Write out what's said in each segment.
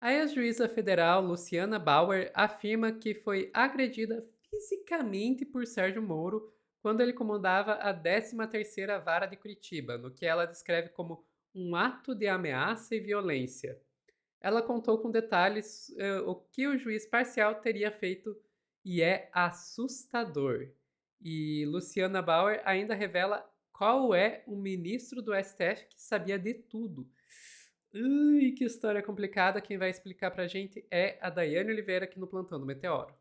Aí a juíza federal Luciana Bauer afirma que foi agredida fisicamente por Sérgio Moro quando ele comandava a 13ª Vara de Curitiba, no que ela descreve como um ato de ameaça e violência. Ela contou com detalhes o que o juiz parcial teria feito e é assustador. E Luciana Bauer ainda revela qual é o ministro do STF que sabia de tudo. Ui, que história complicada. Quem vai explicar pra gente é a Daiane Oliveira aqui no Plantão do Meteoro.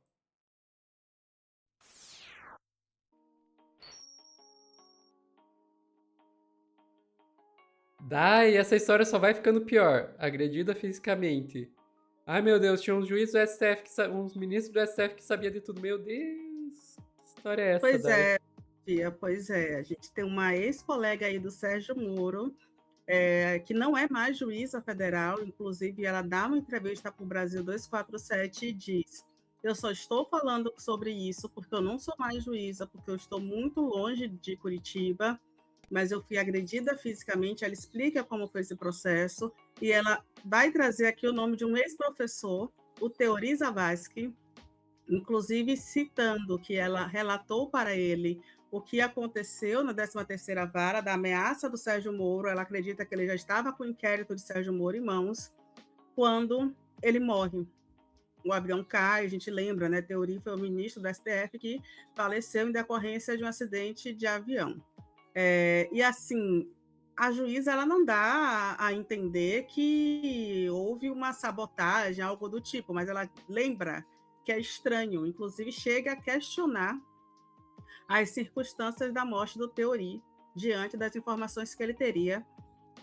Dai, essa história só vai ficando pior. Agredida fisicamente. Ai meu Deus, tinha uns juízes do STF, uns ministros do STF que sabia de tudo. Meu Deus, que história é essa, Pois Dai? é, tia, pois é. A gente tem uma ex-colega aí do Sérgio Moro, que não é mais juíza federal, inclusive ela dá uma entrevista para o Brasil 247 e diz: eu só estou falando sobre isso porque eu não sou mais juíza, porque eu estou muito longe de Curitiba, mas eu fui agredida fisicamente. Ela explica como foi esse processo e ela vai trazer aqui o nome de um ex-professor, o Teori Zavascki, inclusive citando que ela relatou para ele o que aconteceu na 13ª Vara, da ameaça do Sérgio Moro. Ela acredita que ele já estava com o inquérito de Sérgio Moro em mãos quando ele morre. O avião cai, a gente lembra, né? Teori foi o ministro do STF que faleceu em decorrência de um acidente de avião. E assim, a juíza ela não dá a entender que houve uma sabotagem, algo do tipo, mas ela lembra que é estranho, inclusive chega a questionar as circunstâncias da morte do Teori diante das informações que ele teria,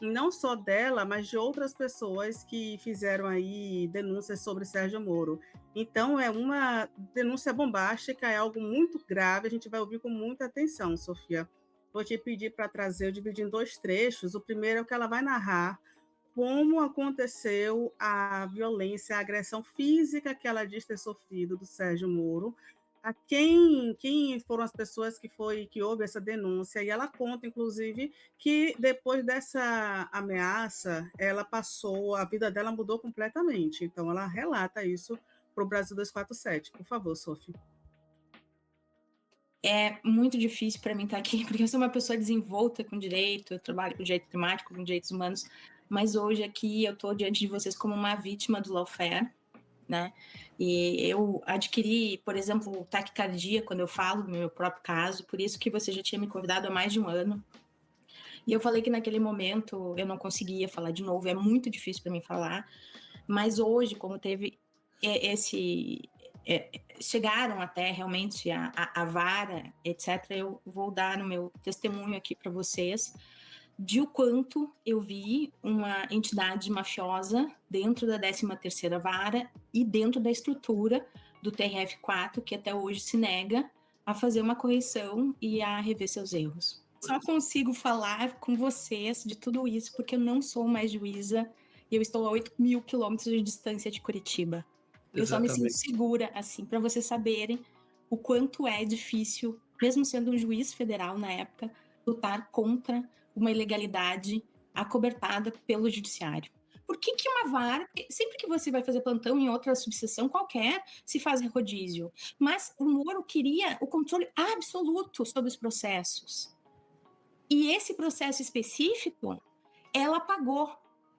não só dela, mas de outras pessoas que fizeram aí denúncias sobre Sérgio Moro. Então, é uma denúncia bombástica, é algo muito grave, a gente vai ouvir com muita atenção, Sofia. Vou te pedir para trazer, eu dividi em dois trechos. O primeiro é o que ela vai narrar como aconteceu a violência, a agressão física que ela diz ter sofrido do Sérgio Moro, a quem foram as pessoas que houve essa denúncia, e ela conta, inclusive, que depois dessa ameaça, ela passou, a vida dela mudou completamente. Então, ela relata isso para o Brasil 247. Por favor, Sophie. É muito difícil para mim estar aqui, porque eu sou uma pessoa desenvolta com direito, eu trabalho com direito climático, com direitos humanos, mas hoje aqui eu estou diante de vocês como uma vítima do lawfare, né? E eu adquiri, por exemplo, taquicardia quando eu falo do meu próprio caso, por isso que você já tinha me convidado há mais de um ano. E eu falei que naquele momento eu não conseguia falar de novo, é muito difícil para mim falar, mas hoje, como teve esse. Chegaram até realmente a vara, etc., eu vou dar no meu testemunho aqui para vocês de o quanto eu vi uma entidade mafiosa dentro da 13ª Vara e dentro da estrutura do TRF4, que até hoje se nega a fazer uma correção e a rever seus erros. Só consigo falar com vocês de tudo isso porque eu não sou mais juíza e eu estou a 8.000 quilômetros de distância de Curitiba. Eu só me sinto segura, assim, para vocês saberem o quanto é difícil, mesmo sendo um juiz federal na época, lutar contra uma ilegalidade acobertada pelo judiciário. Por que uma vara, sempre que você vai fazer plantão em outra subseção qualquer, se faz rodízio? Mas o Moro queria o controle absoluto sobre os processos. E esse processo específico, ela pagou.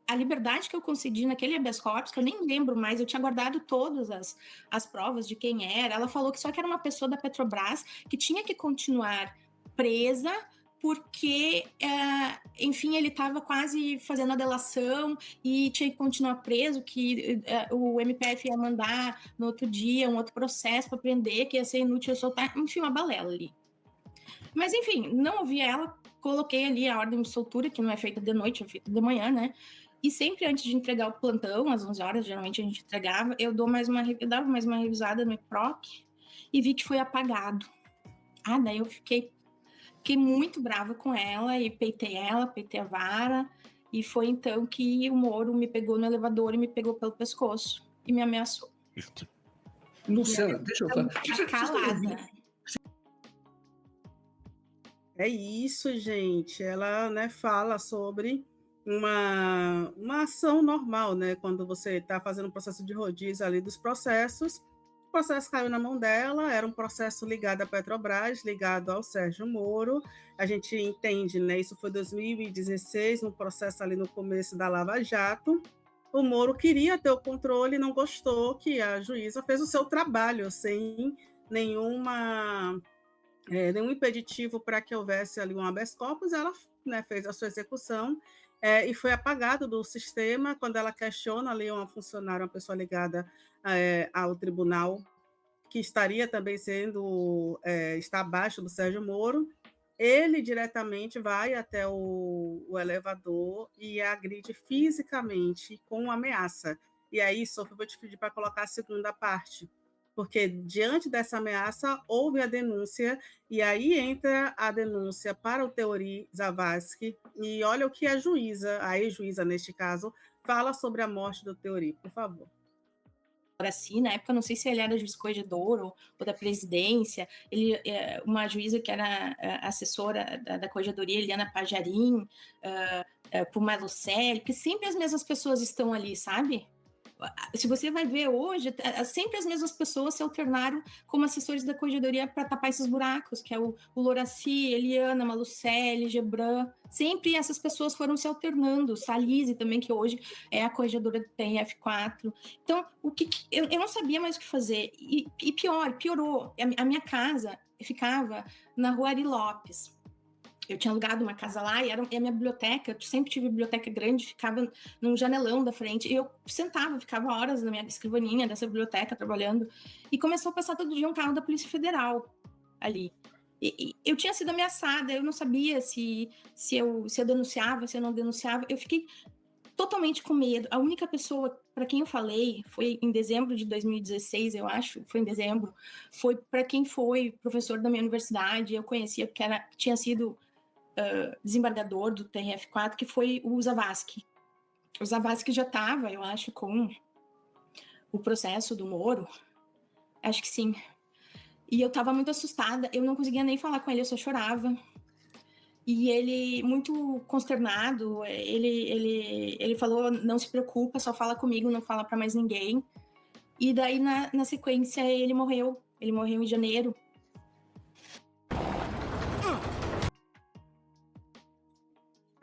A liberdade que eu concedi naquele habeas corpus, que eu nem lembro mais, eu tinha guardado todas as provas de quem era. Ela falou que só que era uma pessoa da Petrobras que tinha que continuar presa porque, enfim, ele estava quase fazendo a delação e tinha que continuar preso, que o MPF ia mandar no outro dia um outro processo para prender, que ia ser inútil eu soltar, enfim, uma balela ali. Mas, enfim, não ouvi ela, coloquei ali a ordem de soltura, que não é feita de noite, é feita de manhã, né? E sempre antes de entregar o plantão, às 11 horas, geralmente a gente entregava, eu dava mais uma revisada no PROC e vi que foi apagado. Daí eu fiquei muito brava com ela e peitei a vara, e foi então que o Moro me pegou no elevador e me pegou pelo pescoço e me ameaçou. Luciana, deixa eu falar. Calada. É isso, gente. Ela, né, fala sobre uma ação normal, né? Quando você está fazendo um processo de rodízio ali dos processos, o processo caiu na mão dela, era um processo ligado à Petrobras, ligado ao Sérgio Moro. A gente entende, né? Isso foi 2016, no processo ali no começo da Lava Jato. O Moro queria ter o controle, não gostou que a juíza fez o seu trabalho sem nenhuma nenhum impeditivo para que houvesse ali um habeas corpus, ela, né, fez a sua execução e foi apagado do sistema quando ela questiona ali uma funcionária, uma pessoa ligada ao tribunal, que estaria também está abaixo do Sérgio Moro. Ele diretamente vai até o elevador e a agride fisicamente com ameaça. E aí, Sofia, eu vou te pedir para colocar a segunda parte, porque diante dessa ameaça houve a denúncia, e aí entra a denúncia para o Teori Zavascki, e olha o que a ex-juíza neste caso, fala sobre a morte do Teori, por favor. Assim, na época, não sei se ele era juiz corregedor ou da presidência, uma juíza que era assessora da corregedoria, Eliana Pajarim, Puma Lucelli, que sempre as mesmas pessoas estão ali, sabe? Se você vai ver hoje, sempre as mesmas pessoas se alternaram como assessores da corregedoria para tapar esses buracos, que é o Loraci, Eliana, Malucelli, Gebran. Sempre essas pessoas foram se alternando. Salise também, que hoje é a corregedora do TRF4. Então, eu não sabia mais o que fazer. E piorou. A minha casa ficava na Rua Ari Lopes. Eu tinha alugado uma casa lá e a minha biblioteca, eu sempre tive biblioteca grande, ficava num janelão da frente, e eu ficava horas na minha escrivaninha dessa biblioteca trabalhando, e começou a passar todo dia um carro da Polícia Federal ali. E eu tinha sido ameaçada, eu não sabia se eu denunciava, se eu não denunciava, eu fiquei totalmente com medo. A única pessoa para quem eu falei foi em dezembro de 2016, eu acho, foi em dezembro, foi para quem foi professor da minha universidade, eu conhecia porque tinha sido desembargador do TRF4, que foi o Zavascki. O Zavascki já estava, eu acho, com o processo do Moro. Acho que sim. E eu estava muito assustada, eu não conseguia nem falar com ele, eu só chorava. E ele, muito consternado, ele falou, não se preocupa, só fala comigo, não fala para mais ninguém. E daí, na sequência, ele morreu em janeiro.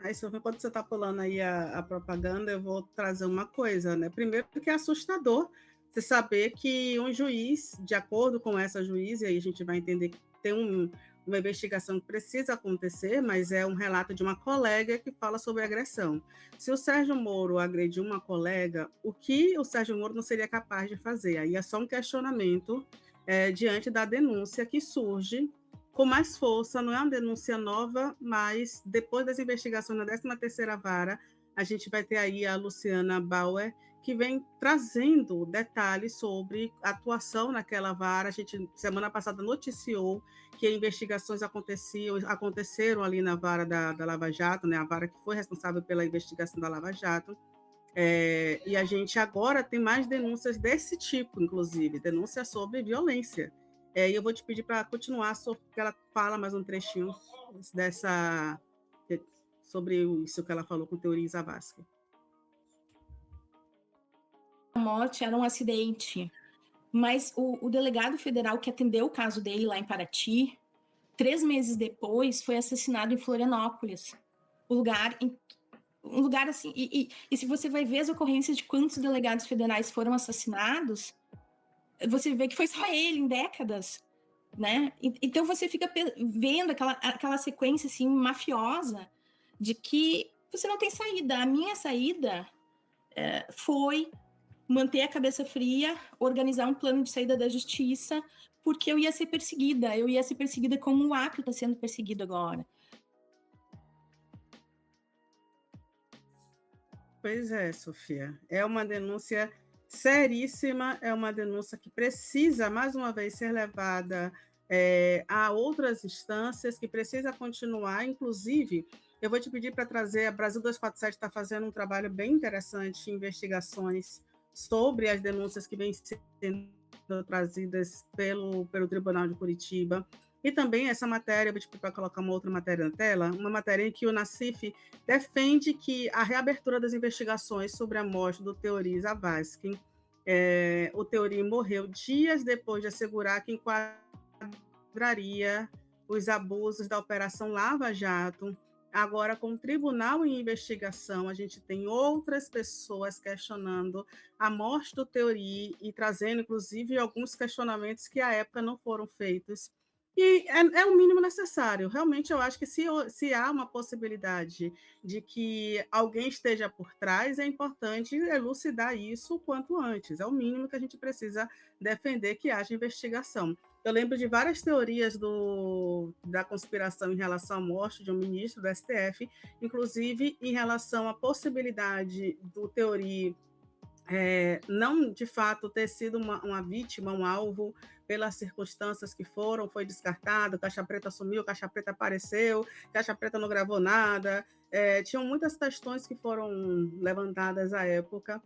Aí, Sofia, quando você está pulando aí a propaganda, eu vou trazer uma coisa, né? Primeiro, que é assustador você saber que um juiz, de acordo com essa juíza, e aí a gente vai entender que tem uma investigação que precisa acontecer, mas é um relato de uma colega que fala sobre agressão. Se o Sérgio Moro agrediu uma colega, o que o Sérgio Moro não seria capaz de fazer? Aí é só um questionamento diante da denúncia que surge com mais força, não é uma denúncia nova, mas depois das investigações na 13ª Vara, a gente vai ter aí a Luciana Bauer, que vem trazendo detalhes sobre a atuação naquela vara. A gente, semana passada, noticiou que investigações aconteceram ali na vara da Lava Jato, né, a vara que foi responsável pela investigação da Lava Jato, e a gente agora tem mais denúncias desse tipo, inclusive, denúncias sobre violência. E eu vou te pedir para continuar, porque ela fala mais um trechinho sobre isso que ela falou com Teori Zavascki. A morte era um acidente, mas o delegado federal que atendeu o caso dele lá em Paraty, 3 meses depois, foi assassinado em Florianópolis. Um lugar assim, e se você vai ver as ocorrências de quantos delegados federais foram assassinados, você vê que foi só ele em décadas, né? Então você fica vendo aquela sequência assim mafiosa de que você não tem saída. A minha saída foi manter a cabeça fria, organizar um plano de saída da justiça, porque eu ia ser perseguida como o Acre está sendo perseguido agora. Pois é, Sofia. É uma denúncia seríssima, é uma denúncia que precisa, mais uma vez, ser levada a outras instâncias, que precisa continuar. Inclusive, eu vou te pedir para trazer, a Brasil 247 está fazendo um trabalho bem interessante, investigações sobre as denúncias que vêm sendo trazidas pelo Tribunal de Curitiba. E também essa matéria, vou te pedir para colocar uma outra matéria na tela, uma matéria em que o Nassif defende que a reabertura das investigações sobre a morte do Teori Zavascki, o Teori morreu dias depois de assegurar que enquadraria os abusos da Operação Lava Jato. Agora, com o tribunal em investigação, a gente tem outras pessoas questionando a morte do Teori e trazendo, inclusive, alguns questionamentos que à época não foram feitos. E é o mínimo necessário. Realmente, eu acho que se há uma possibilidade de que alguém esteja por trás, é importante elucidar isso o quanto antes. É o mínimo que a gente precisa defender que haja investigação. Eu lembro de várias teorias da conspiração em relação à morte de um ministro do STF, inclusive em relação à possibilidade do Teori não, de fato, ter sido uma vítima, um alvo, pelas circunstâncias que foi descartado, Caixa Preta sumiu, Caixa Preta apareceu, Caixa Preta não gravou nada. Tinham muitas questões que foram levantadas à época,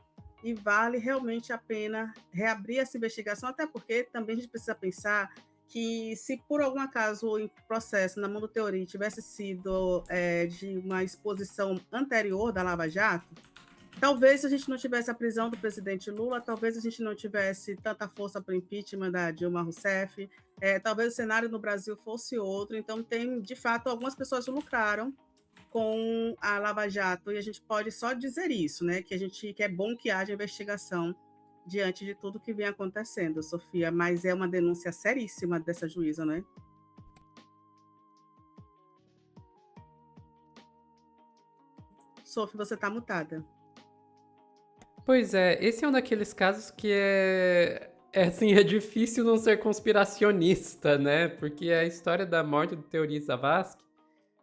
e vale realmente a pena reabrir essa investigação, até porque também a gente precisa pensar que se por algum acaso o processo na mão do Teori tivesse sido de uma exposição anterior da Lava Jato, talvez a gente não tivesse a prisão do presidente Lula, talvez a gente não tivesse tanta força para o impeachment da Dilma Rousseff, talvez o cenário no Brasil fosse outro. Então, de fato, algumas pessoas lucraram com a Lava Jato, e a gente pode só dizer isso, né? Que é bom que haja investigação diante de tudo que vem acontecendo, Sofia, mas é uma denúncia seríssima dessa juíza, né? Sofia, você está mutada. Pois é, esse é um daqueles casos que assim, é difícil não ser conspiracionista, né? Porque a história da morte do Teori Zavascki,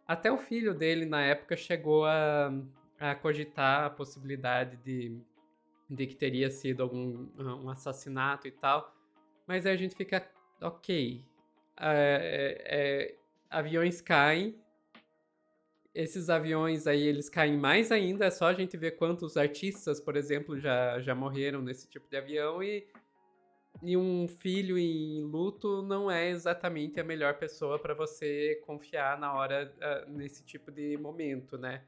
até o filho dele, na época, chegou a cogitar a possibilidade de que teria sido um assassinato e tal. Mas aí a gente fica, ok, aviões caem, esses aviões aí, eles caem mais ainda, é só a gente ver quantos artistas, por exemplo, já morreram nesse tipo de avião, e um filho em luto não é exatamente a melhor pessoa para você confiar na hora, nesse tipo de momento, né?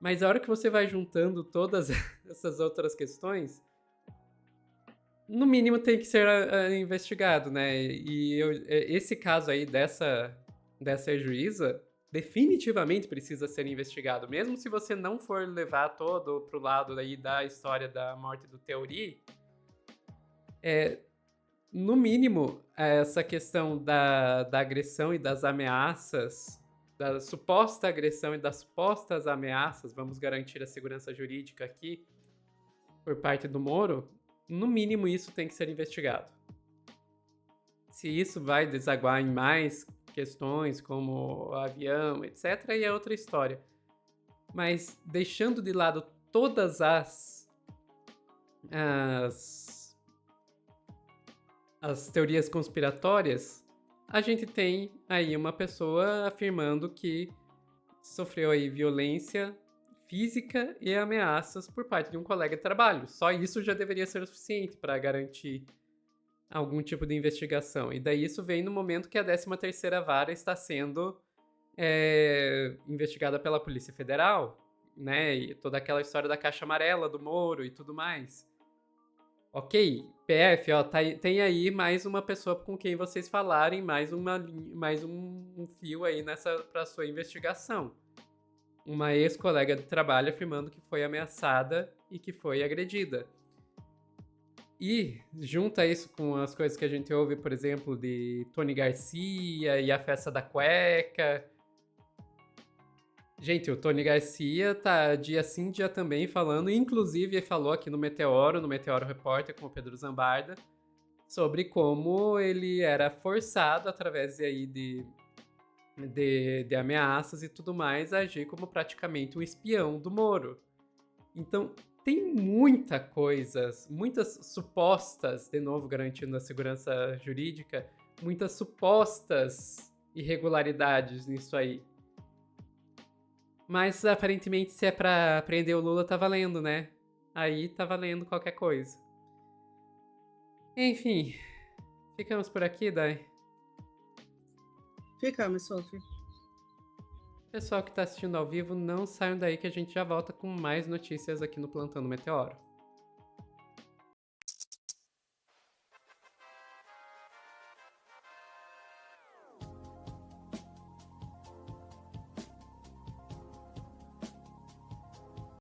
Mas a hora que você vai juntando todas essas outras questões, no mínimo tem que ser investigado, né? E esse caso aí dessa juíza definitivamente precisa ser investigado. Mesmo se você não for levar todo pro lado aí da história da morte do Teori, no mínimo, essa questão da agressão e das ameaças, da suposta agressão e das supostas ameaças, vamos garantir a segurança jurídica aqui, por parte do Moro, no mínimo isso tem que ser investigado. Se isso vai desaguar em mais questões como avião, etc., aí é outra história. Mas deixando de lado todas as teorias conspiratórias, a gente tem aí uma pessoa afirmando que sofreu aí violência física e ameaças por parte de um colega de trabalho. Só isso já deveria ser o suficiente para garantir algum tipo de investigação. E daí isso vem no momento que a 13ª Vara está sendo investigada pela Polícia Federal, né? E toda aquela história da caixa amarela do Moro e tudo mais. Ok, PF, ó, tem aí mais uma pessoa com quem vocês falarem, mais um fio aí para sua investigação. Uma ex-colega de trabalho afirmando que foi ameaçada e que foi agredida. E junta isso com as coisas que a gente ouve, por exemplo, de Tony Garcia e a festa da cueca. Gente, o Tony Garcia tá dia sim, dia também falando, inclusive falou aqui no Meteoro Repórter com o Pedro Zambarda, sobre como ele era forçado através aí de ameaças e tudo mais a agir como praticamente um espião do Moro. Então, tem muita coisa, muitas supostas, de novo garantindo a segurança jurídica, muitas supostas irregularidades nisso aí. Mas aparentemente, se é pra prender o Lula, tá valendo, né? Aí tá valendo qualquer coisa. Enfim, ficamos por aqui, Dai? Ficamos, Sophie. Pessoal que está assistindo ao vivo, não saiam daí que a gente já volta com mais notícias aqui no Plantão do Meteoro.